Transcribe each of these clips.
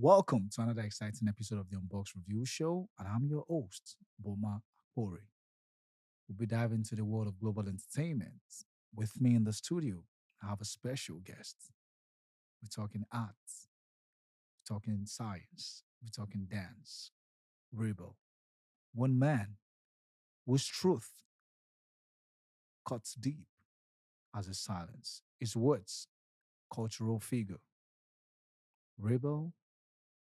Welcome to another exciting episode of the Unboxed Review Show, and I'm your host, Boma Hori. We'll be diving into the world of global entertainment. With me in the studio, I have a special guest. We're talking arts, we're talking science, we're talking dance. Rebel, one man whose truth cuts deep as his silence, his words, cultural figure. Rebel,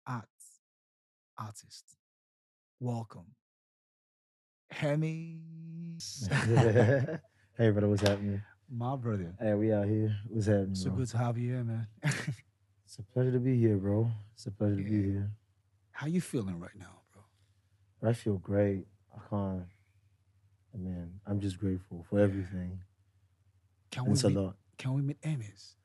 arts, artist. Welcome, Hermes. Hey, brother, what's happening? My brother. Hey, we out here. What's happening, So bro? good to have you here, man. It's a pleasure to be here, bro. It's a pleasure to be Yeah. here. How you feeling right now, bro? I feel great. I can't, man, I'm just grateful for Yeah. everything. Can And we it's a meet? lot. Can we meet Hermes?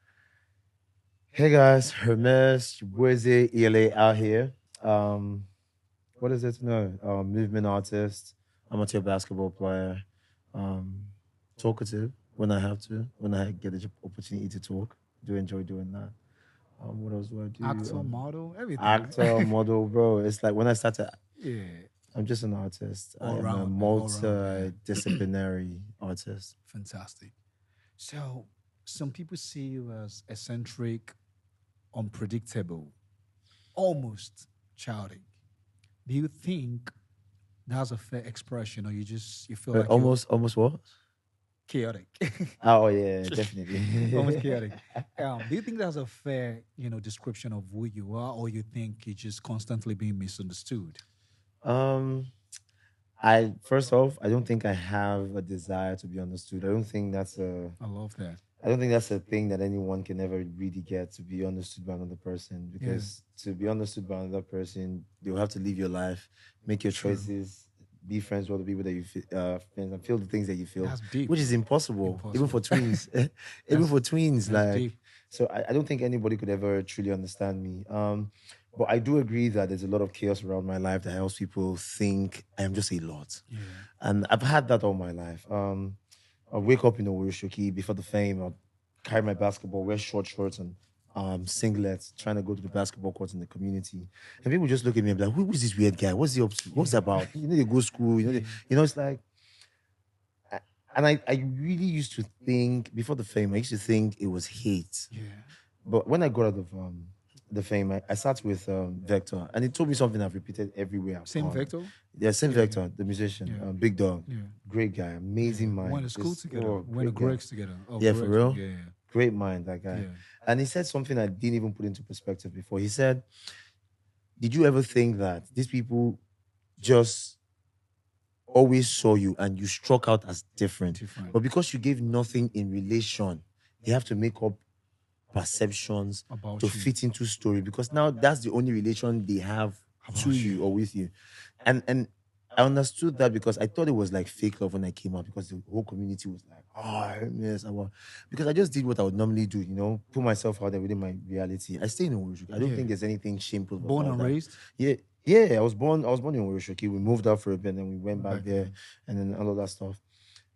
Hey, guys, Hermes, Wizzy, ELA out here. Um, what is it? No, movement artist, amateur basketball player, um, talkative when I have to, when I get the opportunity to talk. Do enjoy doing that. What else do I do? Actor, model, everything. Actor, model, bro. It's like when I started, Yeah. I'm just an artist. I All am a round, man. All round. Yeah. multidisciplinary artist. Fantastic. So, some people see you as eccentric, unpredictable, almost childish. Do you think that's a fair expression, or you feel like you're Almost what? chaotic? Oh yeah, definitely. Almost chaotic. Do you think that's a fair, description of who you are, or you think you're just constantly being misunderstood? um, I first off, I don't think I have a desire to be understood. I love that. I don't think that's a thing that anyone can ever really get to be understood by another person. Yeah, Because to be understood by another person, you'll have to live your life, make your true. choices, be friends with other people that you feel, friends, and feel the things that you feel, That's deep, which is bro. impossible, even for Impossible. twins. Even that's for twins, that's like deep. so. I don't think anybody could ever truly understand me. But I do agree that there's a lot of chaos around my life that helps people think I am just a lot, Yeah, and I've had that all my life. I wake up in a Shoki before the fame. I'll carry my basketball, wear short shorts and singlets, trying to go to the basketball courts in the community. And people just look at me and be like, who's this weird guy? What's he up to? What's it yeah, about? You know, they go school, yeah, it's like, and I really used to think, before the fame, I used to think it was hate. yeah. But when I got out of the fame, I sat with Vector, and he told me something I've repeated everywhere I've Same gone. vector. Yeah, same Yeah, Vector, the musician, yeah, Big Dog, yeah, great guy, yeah. amazing We went mind, to school just together. We went to great guy. Greg's together. Oh, Yeah, for Greg's. real. Yeah, Great mind, that yeah, guy. yeah. And he said something I didn't even put into perspective before. He said, did you ever think that these people just always saw you and you struck out as different? Different But because you gave nothing in relation, they have to make up perceptions to about you. fit into story because now that's the only relation they have to About you. you or with you. And I understood that because I thought it was like fake love when I came out because the whole community was like, oh, yes, because I just did what I would normally do, put myself out there within my reality. I stay in Orishoki. I don't Yeah. think there's anything shameful Born about and that. raised Yeah, yeah, I was born in Orishoki. We moved out for a bit and we went back back there then. and then all of that stuff.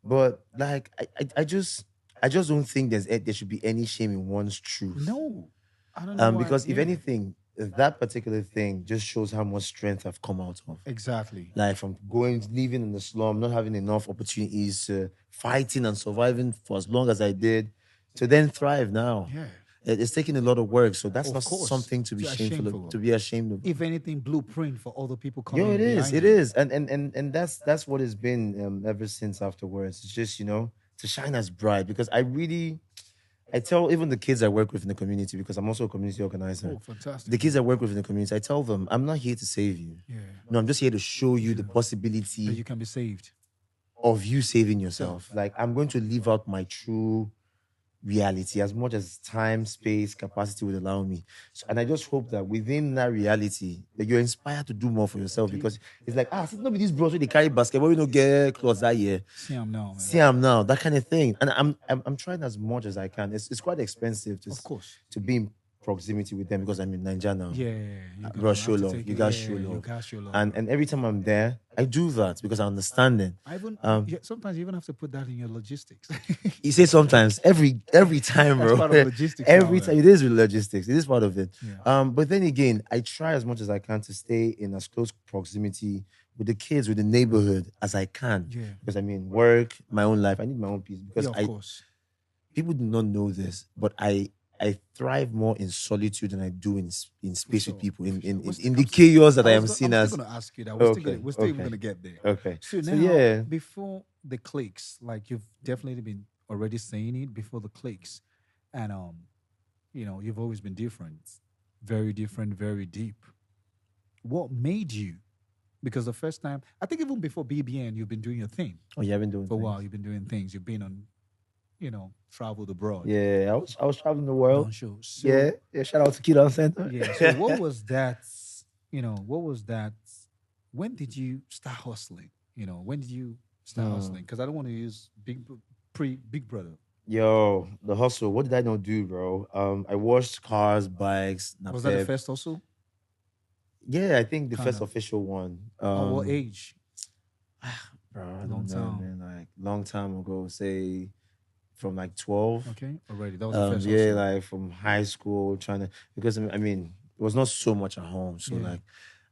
But like I just don't think there should be any shame in one's truth. No, I don't know why. Because if Yeah, anything, that particular thing just shows how much strength I've come out of. exactly. Like from living in the slum, not having enough opportunities, fighting and surviving for as long as I did, to then thrive now. Yeah, It's taking a lot of work, so that's of not course. something to be To shameful shameful of, to of. be ashamed of. If anything, blueprint for other people Yo, coming it is, behind it you. is, and that's what it's been ever since afterwards. It's just to shine as bright because I tell even the kids I work with in the community because I'm also a community organizer. Oh, fantastic. The kids I work with in the community, I tell them I'm not here to save you. Yeah, No, I'm just here to show you the that possibility you can be saved. of you saving So, yourself. Like I'm going to live out my true reality as much as time, space, capacity would allow me. So, and I just hope that within that reality, that you're inspired to do more for yourself because it's like, see, nobody these bros when they carry basketball, we don't get clothes that year. see, I'm now, man. See, I'm now, that kind of thing. And I'm trying as much as I can. It's quite expensive Of course. to be in proximity with them because I'm in Nigeria now. Yeah, you're Bro, gonna show have to love. take You it. guys Yeah, show you love. got your love, And bro. and every time I'm there, I do that because I understand it. I even Um, yeah, sometimes you even have to put that in your logistics. you say sometimes every time, That's bro. part of logistics now, Every time man. it is with logistics. It is part of it. Yeah. But then again, I try as much as I can to stay in as close proximity with the kids, with the neighborhood as I can. Yeah. Because I mean, work, my own life, I need my own peace. Yeah, Because of I course. people do not know this, but I thrive more in solitude than I do in For space with sure. people, For sure. in the chaos that I am seen I'm still as. gonna ask you that. Okay, We're still even okay, gonna get there. okay. So So now, yeah, before the clicks, like you've definitely been already saying it before the clicks, and you've always been different, very deep. What made you? Because the first time, I think even before BBN, you've been doing your thing oh, you have been doing for a while. things. You've been doing things. You've been on, traveled abroad, Yeah, I was traveling the world. done shows. Yeah, So yeah. Shout out to Kidon Center. yeah. So what was that? What was that? When did you start hustling? When did you start Hmm. hustling? Because I don't want to use Big Brother. Yo, the hustle. What did I not do, bro? I washed cars, bikes, Was that the napep. first hustle? Yeah, I think the Kind first of. official one. Oh, what age? Bro, I Long don't know, time. man. Like long time ago, say from like 12. Okay, already. That was the first Yeah, hustle. like from high school, trying to because I mean, it was not so much at home. So Yeah. like,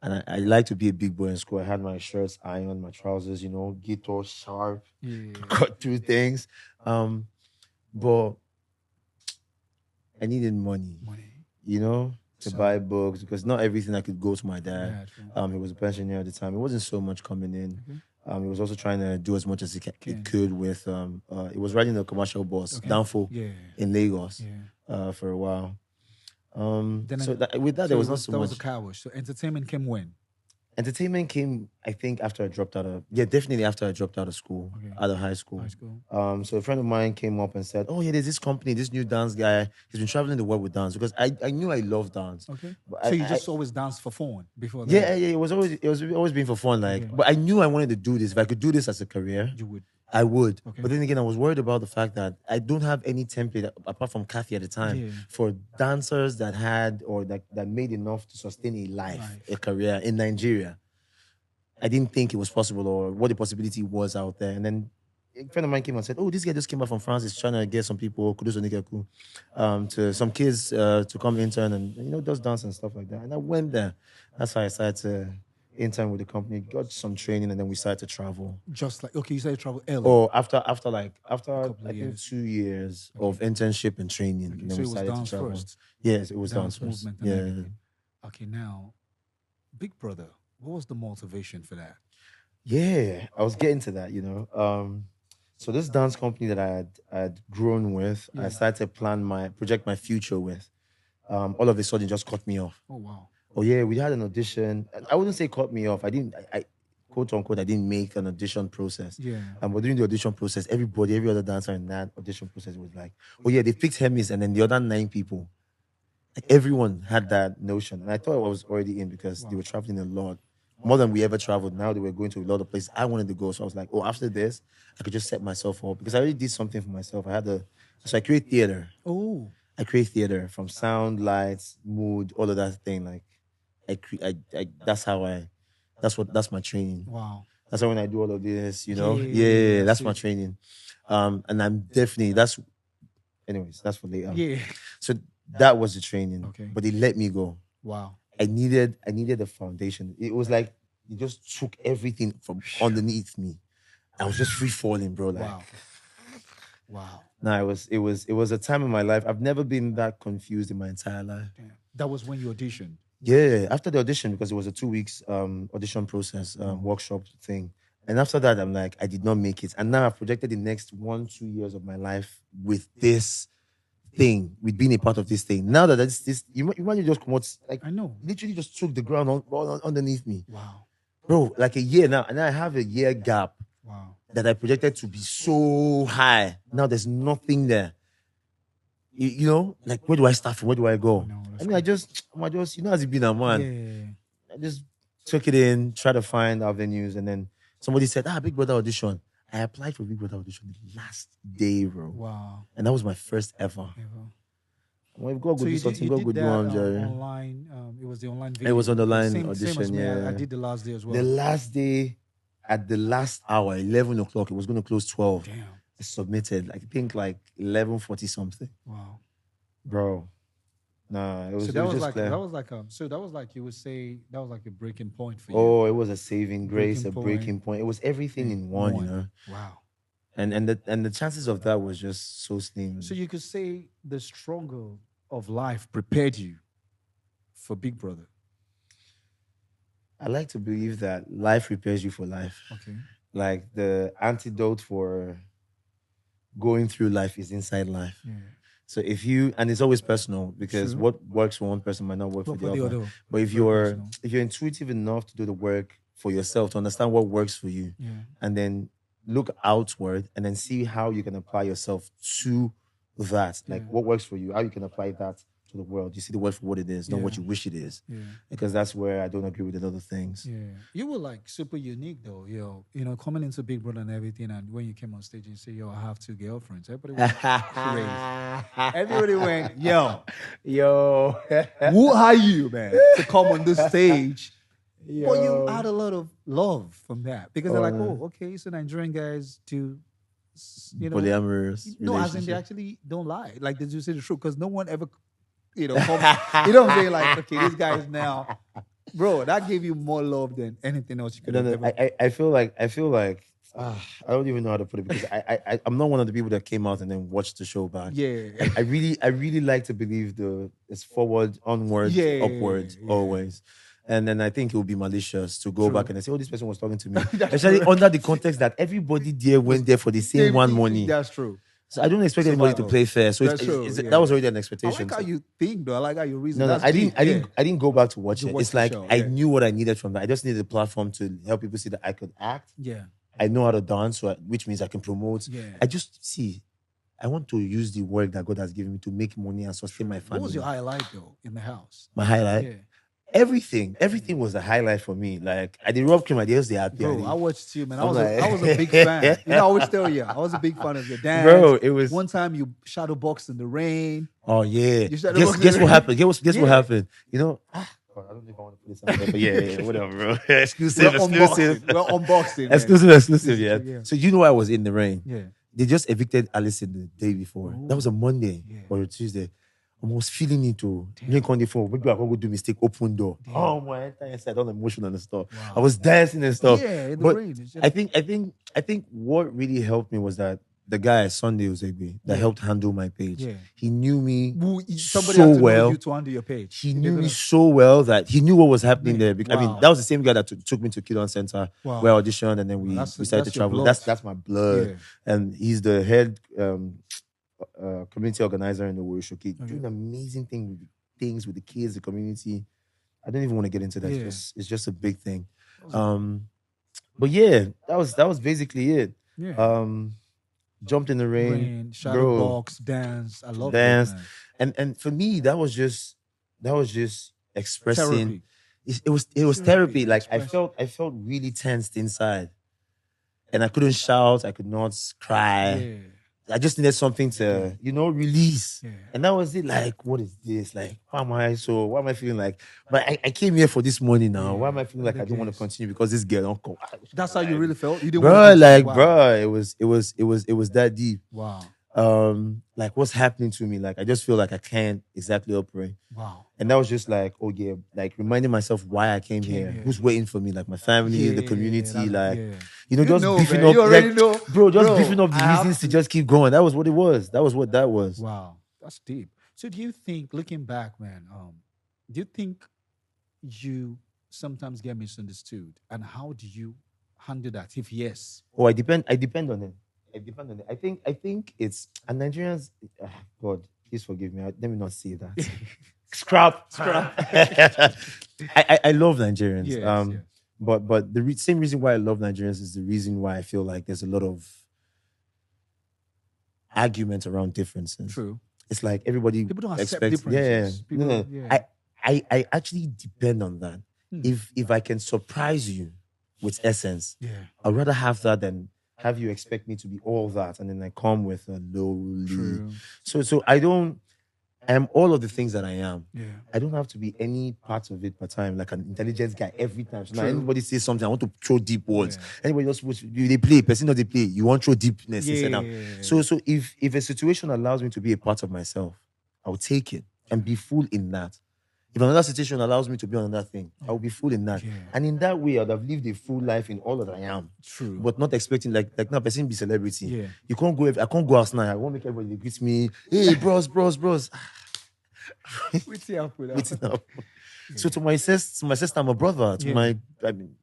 and I like to be a big boy in school. I had my shirts ironed, my trousers, get all sharp, Yeah. cut through things. Um, but I needed money, Money. to So buy books because not everything I could go to my your dad. dad. True. He was a pensioner at the time. It wasn't so much coming in. Okay. He was also trying to do as much as it Can. could with. It was riding a commercial bus, Okay. Downfall, Yeah. in Lagos, Yeah. for a while. Then So with that, so there it was not was so that was a much. car wash. So entertainment came when? Entertainment came, I think, after I dropped out of, yeah, definitely after I dropped out of school, Okay. out of high High school. school. So a friend of mine came up and said, "Oh yeah, there's this company, this new dance guy. He's been traveling the world with dance because I knew I love dance, Okay. but So you just always danced for fun before yeah, that. yeah, it was always been for fun, like. Okay. But I knew I wanted to do this. If I could do this as a career, You would. I would. Okay. But then again, I was worried about the fact that I don't have any template apart from Kathy at the time Yeah. for dancers that had or that made enough to sustain a life, Life. a career in Nigeria. I didn't think it was possible or what the possibility was out there. And then a friend of mine came and said, "Oh, this guy just came back from France. He's trying to get some people, Kudos Onikeku, to some kids to come intern and does dance and stuff like that." And I went there. That's how I started to intern with the company, got some training, and then we started to travel. Just like okay, you said you travel early. Or after Couple I of think years. 2 years Okay. of internship and training, Okay. and then So we it was started to dance travel. first. Yes, it was dance Dance first. movement and Yeah. everything. Okay. Now, Big Brother. What was the motivation for that? Yeah, I was getting to that. So this dance company that I had grown with, I Yeah. started to project my future with. All of a sudden just cut me off. Oh wow. Oh yeah, we had an audition. I wouldn't say cut me off. I didn't. I quote unquote I didn't make an audition process. Yeah. But during the audition process, every other dancer in that audition process was like, "Oh yeah, they picked Hermes," and then the other 9 people, like everyone had that notion, and I thought I was already in because they Wow. were traveling a lot, more than we ever traveled. Now they were going to a lot of places I wanted to go, so I was like, "Oh, after this, I could just set myself up because I already did something for myself. So I create theater. Oh. I create theater from sound, lights, mood, all of that thing. Like that's how that's my training. Wow. That's why when I do all of this, Yeah. I that's my see. training. And I'm definitely anyways, that's for later. Yeah. So that was the training. Okay. But they let me go. Wow. I needed a foundation. It was like they just took everything from underneath me. I was just free falling, bro. Like Wow. Wow. nah, it was a time in my life. I've never been that confused in my entire life. Damn. That was when you auditioned. Yeah, after the audition, because it was a 2 weeks audition process, workshop thing. And after that, I'm like, I did not make it. And now I've projected the next 1-2 years of my life with this thing, with being a part of this thing. Now that that's this, you imagine just come out, like, I know. literally just took the ground underneath me. Wow. Bro, like a year now. And I have a year gap Wow. that I projected to be so high. Now there's nothing there. Like where do I start from? Where do I go? No, I that's mean, as it been a man. Yeah. I just took it in, try to find avenues, and then somebody said, Big Brother audition. I applied for Big Brother audition the last day, bro. Wow. And that was my first ever. Ever. Well, if God So could do something, you God did could do that Jerry. online. It was the online It was on video. the Okay, line same as audition, me. I yeah. did the last day as The well. last day, at the last hour, 11 o'clock, it was going to close 12. Damn. I submitted, like, I think like 11:40 something. Wow. Bro, nah, So it that was was just like clear. so that was like you would say that was like a breaking point for you. Oh, it was a saving grace, Breaking a point. breaking point. It was everything in one, One. Wow. And the chances of that was just so slim. So you could say the struggle of life prepared you for Big Brother. I like to believe that life prepares you for life. Okay. Like the antidote for going through life is inside life. Yeah. So if you, and it's always personal, because True. what works for one person might not work Well, for the other. But if very you're personal. if you're intuitive enough to do the work for yourself, to understand what works for you, Yeah. and then look outward and then see how you can apply yourself to that, like Yeah. what works for you, how you can apply that to the world. You see the world for what it is, not what Yeah. you wish it is. Yeah. Because that's where I don't agree with the other things. Yeah. You were like super unique though, yo. You know, coming into Big Brother and everything, and when you came on stage and you say, yo, I have two girlfriends, everybody went crazy. Everybody went, yo, Yo. who are you, man, to come on this stage? Yo. But you had a lot of love from that because they're like, Oh. oh, okay, so Nigerian guys do, you know, Polyamorous no, as in they relationship. actually don't lie, like they do say the truth because no one ever, you know, comes, you know what I'm saying? Like, okay, this guy is now, bro, that gave you more love than anything else you could No, have no, ever. I feel like I don't even know how to put it, because I'm not one of the people that came out and then watched the show back. Yeah. I really like to believe it's forward, onward, Yeah, upward, yeah. always. And then I think it would be malicious to go True. back and say, oh, this person was talking to me. That's Especially true. under the context that everybody there went there for the same one money. That's true. So I don't expect anybody to Survival. play fair. So That's true, yeah. that was already an I expectation. like how So- you think, though. I like how you reason. No, That's I deep, I didn't go back to watch To it. watch It's the like show, I yeah. knew what I needed from that. I just needed a platform to help people see that I could act. Yeah. I know how to dance, which means I can promote. Yeah. I just see. I want to use the work that God has given me to make money and sustain my family. What was your highlight, though, in the house? My highlight? Yeah. Everything was a highlight for me. Like I did rob cream, I did the happy. Bro, I watched you, man. I I'm was, like- I was a big fan. You know, I always tell you, I was a big fan of your dance. Bro, it was. One time you shadow boxed in the rain. Oh yeah. You shadow boxed in Guess the what rain. happened? Guess what Yeah. happened? You know. God, I don't know if I want to put this on there, but yeah, whatever, bro. exclusive. We're unboxing. man. Exclusive, yeah. Yeah. So you know I was in the rain. Yeah. They just evicted Alison the day before. Ooh. That was a Monday Yeah. or a Tuesday. I was feeling it too. Maybe I can go do mistake, open door. Damn. Oh my entire inside, all emotional and stuff. Wow. I was dancing and stuff. Yeah, in the But rain. It's just- I think what really helped me was that the guy Sunday Ozegbe that Yeah. helped handle my page. Yeah. He knew me Somebody so had to know well. you to handle your page. He They're knew me gonna- so well that he knew what was happening Man, there. I mean, wow. that was the same guy that took me to Kidon Center, Wow. where I auditioned, and then we That's- decided that's to your travel. blood. That's my blood, Yeah. and he's the head community organizer in the Shoki, Okay. doing amazing things with the kids, the community. I don't even want to get into that. Yeah. It's just a big thing. But yeah, that was basically it. Yeah. Jumped in the rain, Rain, shadow bro. box, dance. I love Dance. that, man. And for me, that was just expressing. Therapy. It was Therapy, therapy. Like expression. I felt really tensed inside, and I couldn't shout. I could not cry. Yeah. I just needed something to release. Yeah. And that was it. Like, what is this? Like, why am I feeling like? But I came here for this money now. Why am I feeling like I don't want to continue because this girl don't come? That's how you really felt? You didn't Bro, want to like, wow. bro, it was that deep. Wow. Like what's happening to me? Like I just feel like I can't exactly operate. Wow. And that was just like, oh yeah, like reminding myself why I came here. Who's waiting for me? Like my family, the community, like You just know, beefing man. up, You already like, know. bro, just Bro, beefing up the I have reasons to just keep going. That was what it was. That was what that was. Wow. That's deep. So do you think, looking back, man, do you think you sometimes get misunderstood? And how do you handle that? If yes. Oh, I depend on it. I think it's and Nigerians. God, please forgive me. Let me not say that. Scrap. I love Nigerians. Yes, yes. But the same reason why I love Nigerians is the reason why I feel like there's a lot of arguments around differences. True. It's like everybody People don't accept expects. differences. Yeah, People- no. yeah. I actually depend on that. If I can surprise you with essence, Yeah. I'd rather have that than have you expect me to be all that, and then I come with a lowly. True. So I don't. I am all of the things that I am. Yeah. I don't have to be any part of it per time, like an intelligence guy every time. So now True. anybody says something, I want to throw deep words. Yeah. Anybody just supposed to, they play, person not they play. You want to throw deepness inside now. Yeah. So if a situation allows me to be a part of myself, I'll take it and be full in that. If another situation allows me to be on another thing, I'll be full in that. Yeah. And in that way, I'd have lived a full life in all that I am. True. But not expecting like now person be celebrity. Yeah. You can't go. I can't go out now. I won't make everybody greet me. Hey, bros. What's up with Waiting that? up. So to my sister, I'm a brother. To Yeah. my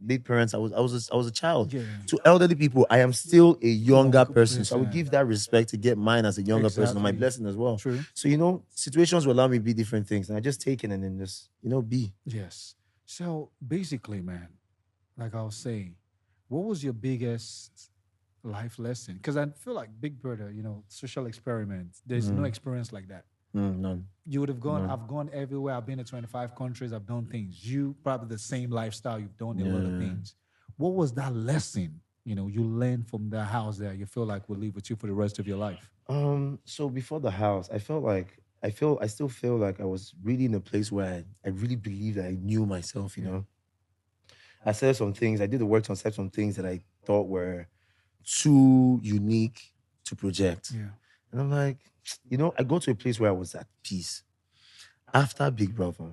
late parents, I was a child. Yeah. To elderly people, I am still a younger Younger person. So I would person. give that respect to get mine as a younger person, and my Exactly. blessing as well. True. So situations will allow me to be different things, and I just take it and then just be. Yes. So basically, man, like I was saying, what was your biggest life lesson? Because I feel like Big Brother, social experiment. There's no experience like that. None. You would have gone. None. I've gone everywhere. I've been to 25 countries. I've done things. You probably the same lifestyle. You've done a lot of Yeah. things. What was that lesson? You learned from the house that you feel like will live with you for the rest of your life. So before the house, I still feel like I was really in a place where I really believed that I knew myself, I said some things, I did the work to accept some things that I thought were too unique to project. Yeah. And I'm like, I go to a place where I was at peace after Big Brother.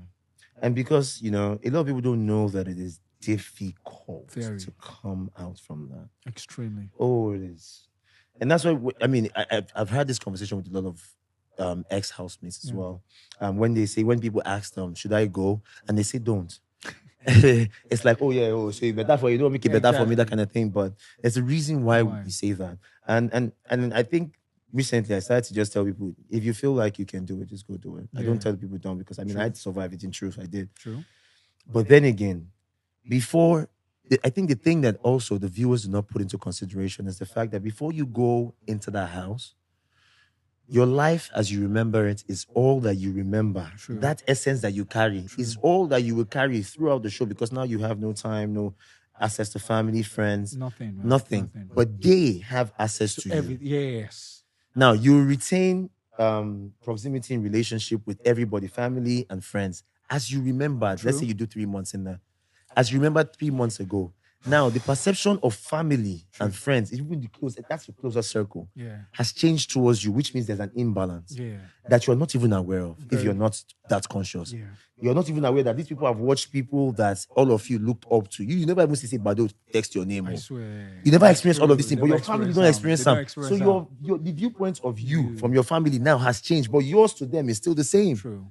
And because, a lot of people don't know that it is difficult Very. to come out from that. Extremely. Oh, it is. And that's why, I've had this conversation with a lot of ex-housemates as well. When people ask them, should I go? And they say, don't. It's like, oh yeah, so you better for you, don't make it better for me, that Exactly. kind of thing. But there's a reason why Why? we say that. And I think recently I started to just tell people, if you feel like you can do it, just go do it. I Yeah. don't tell people don't, because I True. had to survive it. In truth, I did. True. But then again, I think the thing that also the viewers do not put into consideration is the fact that before you go into that house, your life as you remember it is all that you remember. True. That essence that you carry is all that you will carry throughout the show, because now you have no time, no access to family, friends, Nothing. Man. nothing. But they have access to you. Yes. Now you retain proximity in relationship with everybody, family and friends. As you remember, True. let's say you do 3 months in there. As you remember 3 months ago. Now the perception of family and friends, even that's the closer circle, Yeah. has changed towards you, which means there's an imbalance Yeah. that you're not even aware of if Very. you're not that conscious. Yeah. You're not even aware that these people have watched people that all of you looked up to. You never even see Bado text your name. I Or swear. you never That's experience all true. of these things, but Never your family don't them. experience They them. don't experience So them. the viewpoint of you from your family now has changed, but yours to them is still the same. True.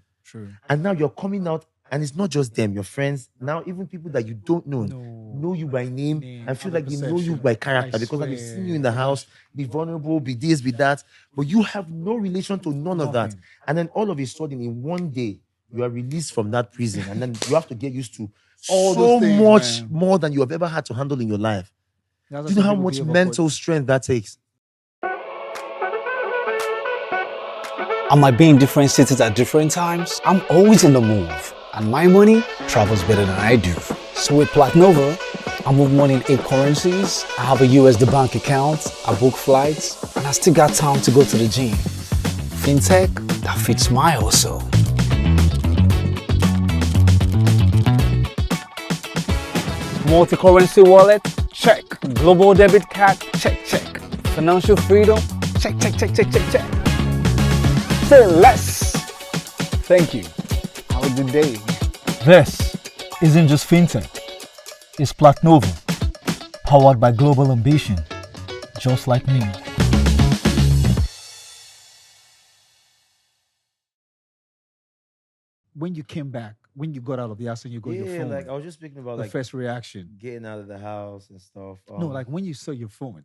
And now you're coming out, and it's not just them, your friends. Now even people that you don't know you by name and feel like they know you by character, because they've seen you in the house, be vulnerable, be this, be that, but you have no relation to none of that. Nothing. And then all of a sudden, in one day, you are released from that prison, and then you have to get used to All so those things, much man. more than you have ever had to handle in your life. That's Do you know how much mental strength that takes? I might be in different cities at different times. I'm always in the move, and my money travels better than I do. So with Platnova, I move money in 8 currencies. I have a USD bank account. I book flights, and I still got time to go to the gym. Fintech that fits my hustle. Multi-currency wallet, check. Global debit card, check. Financial freedom, check. Say less. Thank you. Have a good day. This isn't just fintech, it's Platnova, powered by global ambition, just like me. When you came back, when you got out of the house and you got your phone, like I was just speaking about the like first reaction. getting out of the house and stuff. No, like when you saw your phone,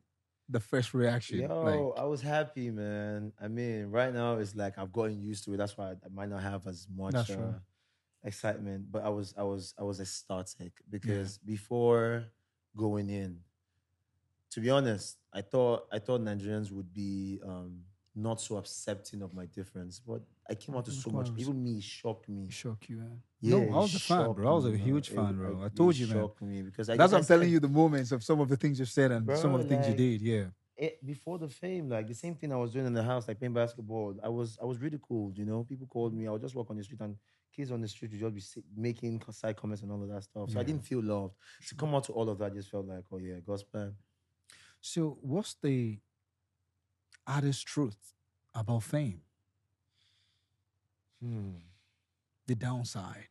the first reaction. Yo, I was happy, man. I mean, right now it's like I've gotten used to it. That's why I might not have as much That's true. excitement. But I was ecstatic because before going in, to be honest, I thought Nigerians would be not so accepting of my difference. But I came out to so much. Even me, it shocked me. Shock you, man. Yeah, No, I was a it fan, bro. I was a shocked me, huge man. fan, bro. I It told you, man. shocked me because That's what I'm telling you, the moments of some of the things you said and some of the things you did. Yeah. before the fame, like the same thing I was doing in the house, like playing basketball. I was really cool. People called me. I would just walk on the street and kids on the street would just be making side comments and all of that stuff. So I Yeah. didn't feel loved. To Sure. come out to all of that just felt like, oh yeah, God's plan. So, what's the hardest truth about fame? Hmm. The downside.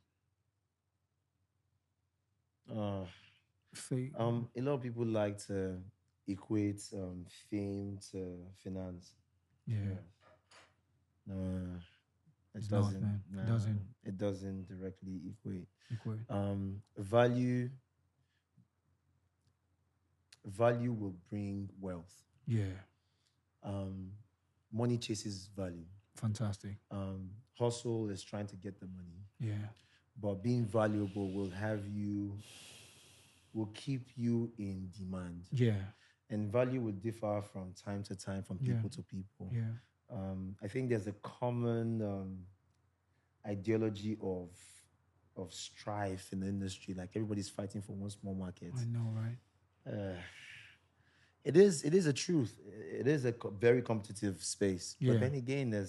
Uh, Fame. a lot of people like to equate fame to finance. Yeah. Yeah. No, it It's not, doesn't. man. It Nah, doesn't it doesn't directly equate. equate. Value value will bring wealth. Yeah. Um, money chases value. Fantastic. Hustle is trying to get the money, Yeah. but being valuable will keep you in demand, Yeah. and value will differ from time to time, from Yeah. people to people. Yeah. I think there's a common ideology of strife in the industry, like everybody's fighting for one small market. I know, right? Uh, it is a truth. It is a very competitive space. But Yeah. then again,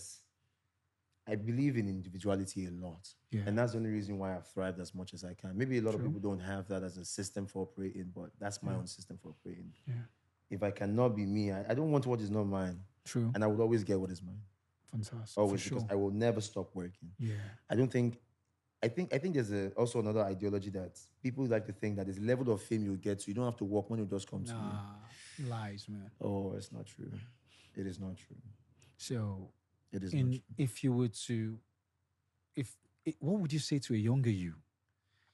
I believe in individuality a lot. Yeah. And that's the only reason why I've thrived as much as I can. Maybe a lot of True. people don't have that as a system for operating, but that's my Yeah. own system for operating. Yeah. If I cannot be me, I don't want what is not mine. True. And I would always get what is mine. Fantastic. Always, For because sure. I will never stop working. Yeah. I don't think I think there's also another ideology that people like to think that there's a level of fame you get to. You don't have to work, money will just come to you. Nah, lies, man. Oh, it's not true. It is not true. So, It is not true. if you were to, what would you say to a younger you?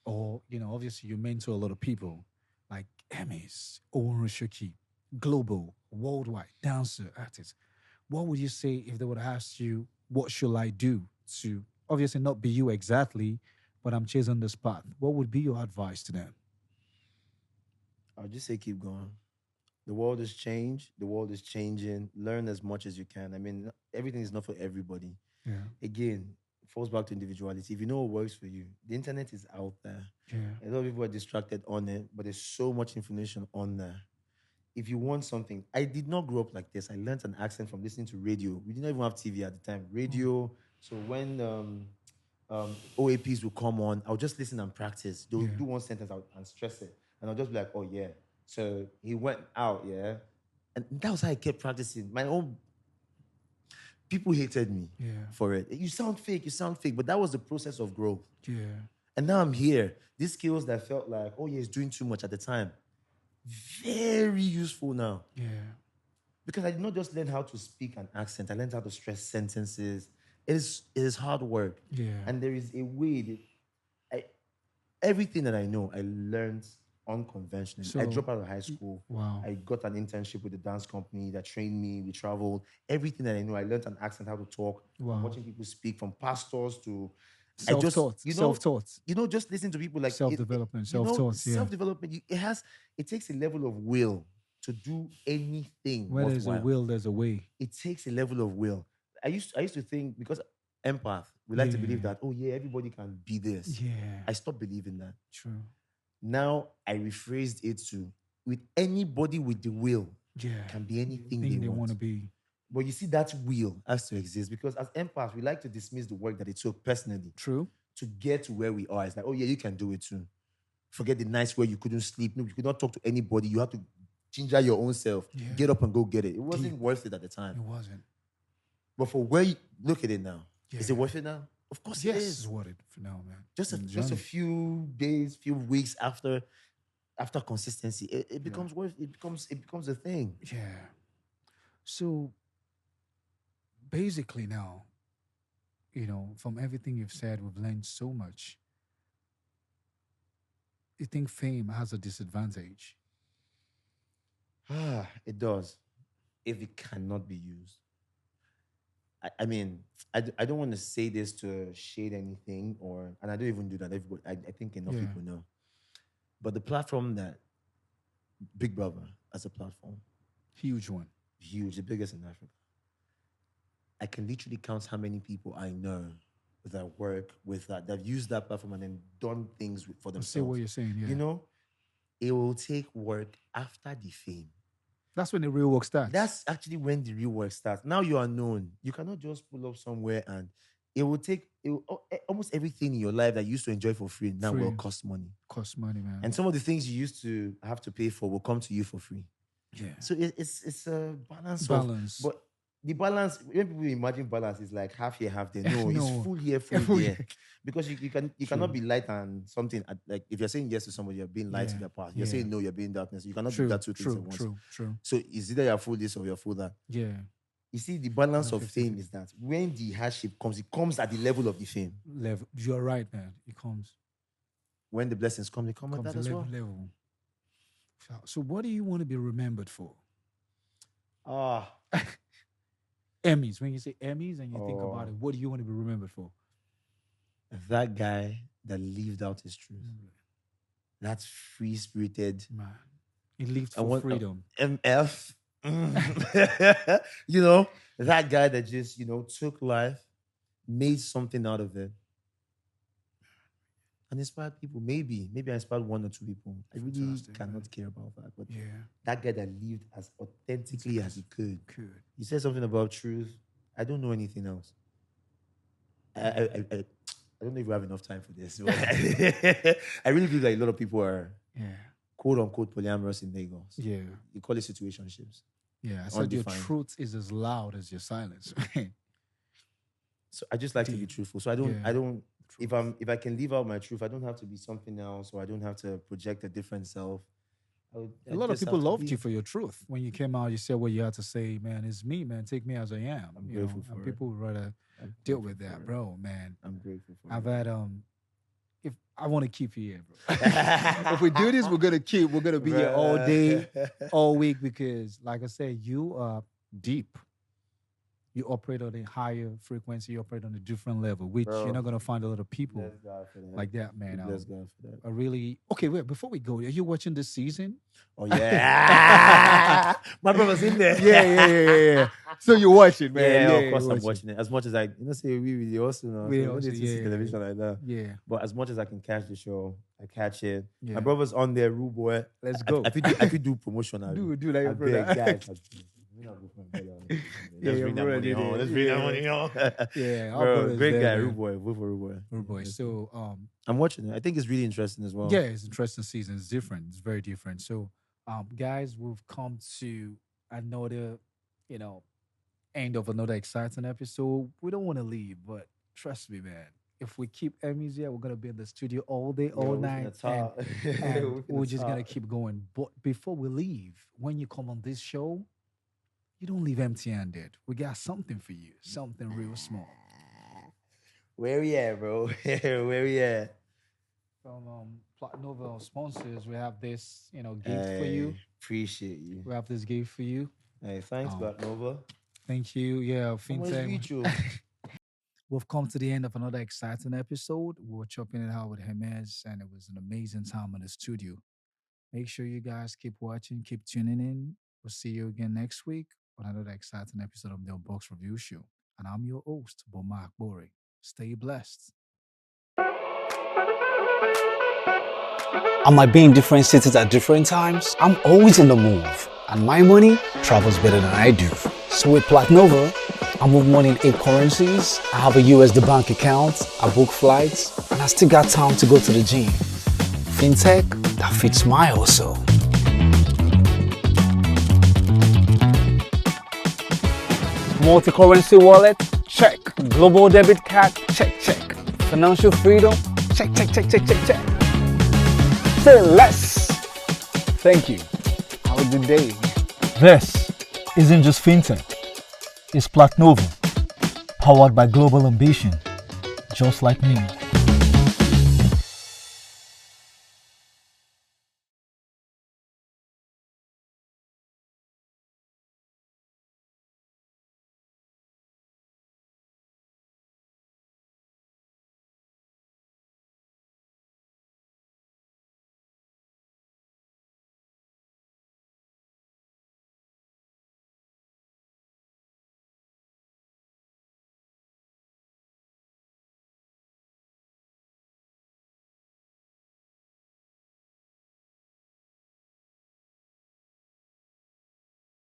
Or, obviously you mentor a lot of people like Hermes, Owen Rishoki, global, worldwide, dancer, artist. What would you say if they would ask you, what should I do to, obviously not be you exactly, but I'm chasing this path? What would be your advice to them? I'll just say keep going. The world has changed. The world is changing. Learn as much as you can. I mean, everything is not for everybody. Yeah. Again, it falls back to individuality. If you know what works for you, the internet is out there. Yeah. A lot of people are distracted on it, but there's so much information on there. If you want something, I did not grow up like this. I learned an accent from listening to radio. We didn't even have TV at the time. Radio. So when OAPs will come on, I'll just listen and practice. They'll Yeah. do one sentence and stress it. And I'll just be like, oh, yeah. So he went out, yeah. And that was how I kept practicing. My own people hated me Yeah. for it. You sound fake, you sound fake. But that was the process of growth. Yeah. And now I'm here. These skills that felt like, oh, yeah, he's doing too much at the time, very useful now. Yeah. Because I did not just learn how to speak an accent, I learned how to stress sentences. It is hard work. Yeah. And there is a way that everything that I know, I learned unconventionally. I So- dropped out of high school. Wow. I got an internship with a dance company that trained me. We traveled. Everything that I know, I learned an accent, how to talk. Wow. Watching people speak, from pastors to Self-taught. Self-taught. just listen to people like Self-development, you know, self-taught, yeah. self-development. It takes a level of will to do anything Where there's a worthwhile. will, there's a way. It takes a level of will. I used to think, because empath, we like to believe Yeah. that, oh yeah, everybody can be this. Yeah. I stopped believing that. True. Now I rephrased it to, with anybody with the will Yeah. can be anything Thing they want. to be. But you see, that will has to exist, because as empaths, we like to dismiss the work that it took personally True. to get to where we are. It's like, oh yeah, you can do it too. Forget the nights where you couldn't sleep. No, you could not talk to anybody. You have to ginger your own self. Yeah. Get up and go get it. It wasn't Deep. worth it at the It time. wasn't. But for where you look at it now, is it Yeah. worth it now? Of course Yes, it is is. what it for now, man. Just a Journey. few days, few weeks after consistency, it becomes worth. It becomes a thing. Yeah. So basically now, from everything you've said, we've learned so much. You think fame has a disadvantage? It does, if it cannot be used. I mean, I don't want to say this to shade anything, and I don't even do that. Everybody, I think enough Yeah. people know. But the platform that Big Brother as a platform, Huge one. huge, the biggest in Africa. I can literally count how many people I know that work with that've used that platform and then done things for I see what themselves. you're saying. Yeah. It will take work after the fame. That's when the real work starts. That's actually when the real work starts. Now you are known. You cannot just pull up somewhere and it will take almost everything in your life that you used to enjoy for free now will cost money. Cost money, man. And some of the things you used to have to pay for will come to you for free. Yeah. So it's a balance. But the balance, when people imagine balance is like half here, half there. No, it's full here, full there. Because you cannot be light and something like if you're saying yes to somebody, you're being light to their path. You're saying no, you're being darkness. You cannot do that two things at once. True. So it's either you're full this or you're full that. Yeah. You see, the balance of fame is that when the hardship comes, it comes at the level of the fame. You're right, man. It comes. When the blessings come, they come at that as well. Level. So what do you want to be remembered for? Emmys. When you say Emmys and you think about it, what do you want to be remembered for? That guy that lived out his truth. That's free-spirited. Man. He lived for freedom. MF. You know, that guy that just, took life, made something out of it, and inspired people. Maybe I inspired one or two people. I really cannot care about that. But that guy that lived as authentically as he could. He said something about truth. I don't know anything else. I don't know if we have enough time for this. I really feel like a lot of people are quote unquote polyamorous in Lagos. Yeah. You call it situationships. Yeah. I said your truth is as loud as your silence. So I just like to be truthful. So I don't if I can leave out my truth, I don't have to be something else, or I don't have to project a different self. A lot of people loved you for your truth. When you came out, you said what you had to say, man, it's me, man. Take me as I am. I'm grateful for it. People would rather deal with that, bro, man. I'm grateful for I've had if I want to keep you here, bro. If we do this, we're gonna be here all day, all week, because like I said, you are deep. You operate on a higher frequency, you operate on a different level, which you're not gonna find a lot of people like that, man. Bless God for that. I really wait, before we go, are you watching this season? Oh yeah. My brother's in there. Yeah. So you're watching, man. Yeah, of course I'm watching it. As much as I say we also know. We so also, see television like that. Yeah. But as much as I can catch the show, I catch it. Yeah. My brother's on there, rude boy. Let's go. I could do promotion. Do like your brother. Guys. Let's bring that money on. Let's bring that money on. Yeah, bro, great guy, rude boy. Vote for rude boy. So I'm watching it. I think it's really interesting as well. Yeah, it's interesting season. It's different. It's very different. So guys, we've come to another, end of another exciting episode. We don't want to leave, but trust me, man. If we keep Emmys here, we're gonna be in the studio all day, all night, and we're just gonna keep going. But before we leave, when you come on this show, you don't leave empty-handed. We got something for you, something real small. Where we at, bro? Where we at? From Platnova sponsors, we have this, gift for you. Appreciate you. We have this gift for you. Hey, thanks, Platnova. Thank you. Yeah, FinTech. We've come to the end of another exciting episode. We were chopping it out with Hermes, and it was an amazing time in the studio. Make sure you guys keep watching, keep tuning in. We'll see you again next week on another exciting episode of the Unboxed Review Show. And I'm your host, Boma Akbore. Stay blessed. I might be in different cities at different times. I'm always in the move. And my money travels better than I do. So with Platnova, I move money in 8 currencies. I have a USD bank account. I book flights. And I still got time to go to the gym. FinTech that fits my hustle. Multi-currency wallet, check. Global debit card, check. Financial freedom, check. Say less. Thank you. Have a good day. This isn't just fintech. It's Platnova, powered by global ambition, just like me.